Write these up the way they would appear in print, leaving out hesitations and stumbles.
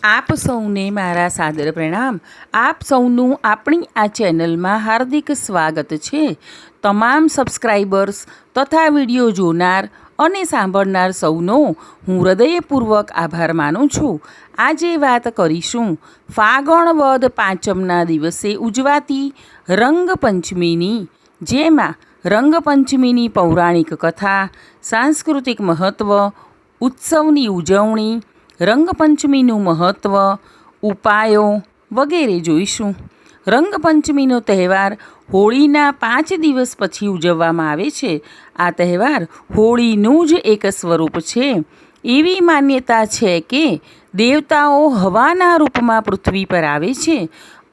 આપ સૌને મારા સાદર પ્રણામ। આપ સૌનું આપણી આ ચેનલમાં હાર્દિક સ્વાગત છે। તમામ સબસ્ક્રાઈબર્સ તથા વિડીયો જોનાર અને સાંભળનાર સૌનો હું હૃદયપૂર્વક આભાર માનું છું। આજે વાત કરીશું ફાગણ વદ પાંચમના દિવસે ઉજવાતી રંગપંચમીની, જેમાં રંગપંચમીની પૌરાણિક કથા, સાંસ્કૃતિક મહત્ત્વ, ઉત્સવની ઉજવણી, રંગપંચમીનું મહત્ત્વ, ઉપાયો વગેરે જોઈશું। રંગપંચમીનો તહેવાર હોળીના 5 દિવસ પછી ઉજવવામાં આવે છે। આ તહેવાર હોળીનું જ એક સ્વરૂપ છે। એવી માન્યતા છે કે દેવતાઓ હવાના રૂપમાં પૃથ્વી પર આવે છે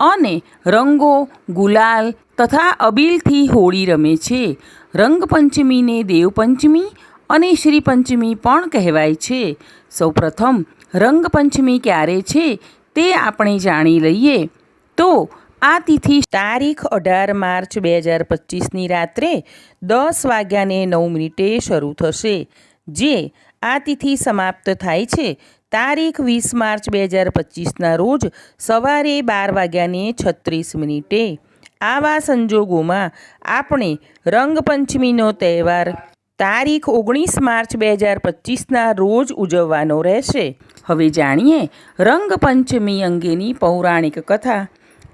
અને રંગો, ગુલાલ તથા અબીલથી હોળી રમે છે। રંગપંચમીને દેવપંચમી અને શ્રીપંચમી પણ કહેવાય છે। સૌપ્રથમ રંગપંચમી ક્યારે છે તે આપણે જાણી લઈએ તો આ તિથિ તારીખ 18 માર્ચ 2025ની રાત્રે 10:09 શરૂ થશે, જે આ તિથિ સમાપ્ત થાય છે તારીખ 20 માર્ચ 2025ના રોજ સવારે 12:36। આવા સંજોગોમાં આપણે રંગપંચમીનો તહેવાર તારીખ 19 માર્ચ 2025ના રોજ ઉજવવાનો રહેશે। હવે જાણીએ રંગપંચમી અંગેની પૌરાણિક કથા।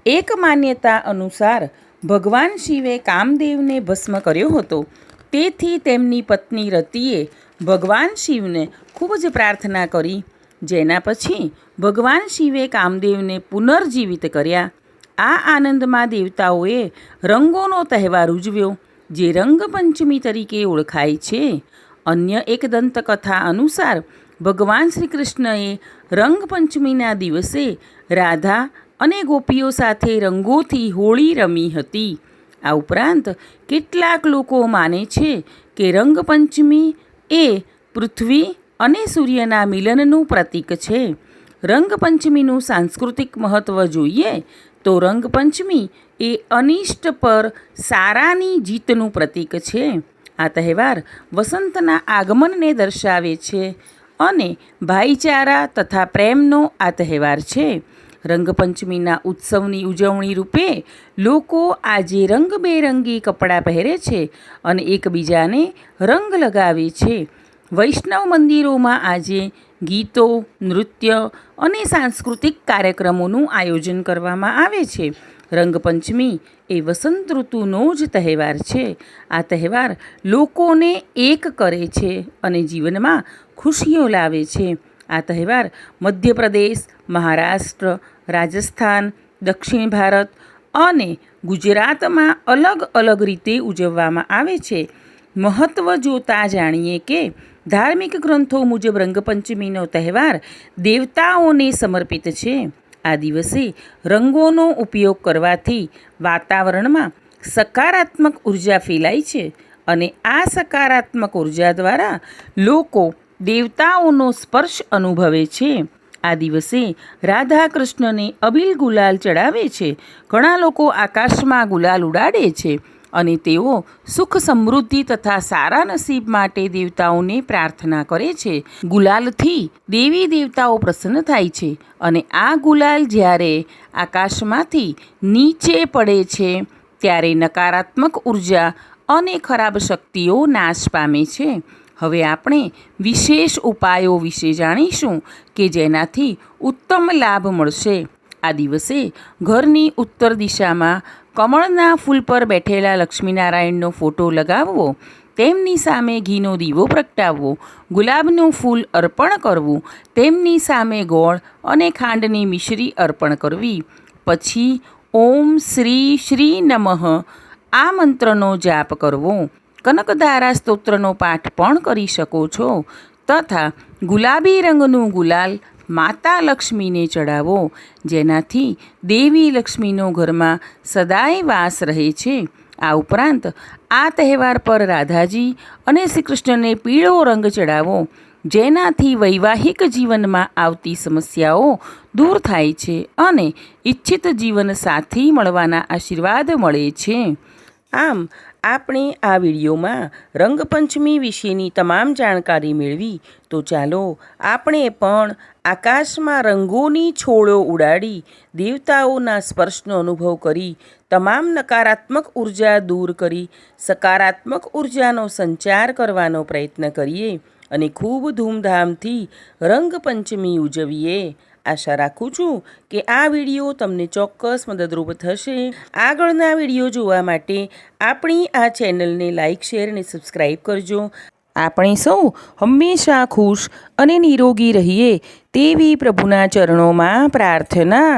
એક માન્યતા અનુસાર ભગવાન શિવે કામદેવને ભસ્મ કર્યો હતો, તેથી તેમની પત્ની રતિએ ભગવાન શિવને ખૂબ જ પ્રાર્થના કરી, જેના પછી ભગવાન શિવે કામદેવને પુનર્જીવિત કર્યા। આ આનંદમાં દેવતાઓએ રંગોનો તહેવાર ઉજવ્યો, જે રંગપંચમી તરીકે ઓળખાય છે। અન્ય એક દંતકથા અનુસાર ભગવાન શ્રી કૃષ્ણએ રંગપંચમીના દિવસે રાધા અને ગોપીઓ સાથે રંગોથી હોળી રમી હતી। આ ઉપરાંત કેટલાક લોકો માને છે કે રંગપંચમી એ પૃથ્વી અને સૂર્યના મિલનનું પ્રતીક છે। રંગપંચમીનું સાંસ્કૃતિક મહત્ત્વ જોઈએ તો રંગપંચમી એ અનિષ્ટ પર સારાની જીતનું પ્રતીક છે। આ તહેવાર વસંતના આગમનને દર્શાવે છે અને ભાઈચારા તથા પ્રેમનો આ તહેવાર છે। રંગપંચમીના ઉત્સવની ઉજવણી રૂપે લોકો આજે રંગબેરંગી કપડાં પહેરે છે અને એકબીજાને રંગ લગાવે છે। વૈષ્ણવ મંદિરોમાં આજે ગીતો, નૃત્ય અને સાંસ્કૃતિક કાર્યક્રમોનું આયોજન કરવામાં આવે છે। રંગપંચમી એ વસંત ઋતુનો જ તહેવાર છે। આ તહેવાર લોકોને એક કરે છે અને જીવનમાં ખુશીઓ લાવે છે। આ તહેવાર મધ્યપ્રદેશ, મહારાષ્ટ્ર, રાજસ્થાન, દક્ષિણ ભારત અને ગુજરાતમાં અલગ અલગ રીતે ઉજવવામાં આવે છે। મહત્ત્વ જોતા જાણીએ કે ધાર્મિક ગ્રંથો મુજબ રંગપંચમીનો તહેવાર દેવતાઓને સમર્પિત છે। આ દિવસે રંગોનો ઉપયોગ કરવાથી વાતાવરણમાં સકારાત્મક ઉર્જા ફેલાય છે અને આ સકારાત્મક ઉર્જા દ્વારા લોકો દેવતાઓનો સ્પર્શ અનુભવે છે। આ દિવસે રાધા કૃષ્ણને અબીલ ગુલાલ ચડાવે છે। ઘણા લોકો આકાશમાં ગુલાલ ઉડાડે છે અને તેઓ સુખ, સમૃદ્ધિ તથા સારા નસીબ માટે દેવતાઓને પ્રાર્થના કરે છે। ગુલાલથી દેવી દેવતાઓ પ્રસન્ન થાય છે અને આ ગુલાલ જ્યારે આકાશમાંથી નીચે પડે છે ત્યારે નકારાત્મક ઉર્જા અને ખરાબ શક્તિઓ નાશ પામે છે। હવે આપણે વિશેષ ઉપાયો વિશે જાણીશું કે જેનાથી ઉત્તમ લાભ મળશે। આ દિવસે ઘરની ઉત્તર દિશામાં કમળના ફૂલ પર બેઠેલા લક્ષ્મીનારાયણનો ફોટો લગાવવો, તેમની સામે ઘીનો દીવો પ્રગટાવવો, ગુલાબનું ફૂલ અર્પણ કરવું, તેમની સામે ગોળ અને ખાંડની મિશ્રી અર્પણ કરવી, પછી ઓમ શ્રી શ્રી નમઃ આ મંત્રનો જાપ કરવો। કનકધારા સ્તોત્રનો પાઠ પણ કરી શકો છો તથા ગુલાબી રંગનું ગુલાલ માતા લક્ષ્મીને ચડાવો, જેનાથી દેવી લક્ષ્મીનો ઘરમાં સદાય વાસ રહે છે। આ ઉપરાંત આ તહેવાર પર રાધાજી અને શ્રી કૃષ્ણને પીળો રંગ ચડાવો, જેનાથી વૈવાહિક જીવનમાં આવતી સમસ્યાઓ દૂર થાય છે અને ઈચ્છિત જીવન સાથી મળવાના આશીર્વાદ મળે છે। આમ આપણે આ વિડીયોમાં રંગપંચમી વિશેની તમામ જાણકારી મેળવી, તો ચાલો આપણે પણ આકાશમાં રંગોની છોડો ઉડાડી દેવતાઓના સ્પર્શનો અનુભવ કરી તમામ નકારાત્મક ઉર્જા દૂર કરી સકારાત્મક ઉર્જાનો સંચાર કરવાનો પ્રયત્ન કરીએ અને ખૂબ ધૂમધામથી રંગપંચમી ઉજવીએ. આશા રાખું છું કે આ વિડીયો તમને ચોક્કસ મદદરૂપ થશે. આગળના વિડીયો જોવા માટે આપણી આ ચેનલને લાઇક, શેર અને સબસ્ક્રાઈબ કરજો. આપણે સૌ હંમેશા ખુશ અને નિરોગી રહીએ તેવી પ્રભુના ચરણોમાં પ્રાર્થના.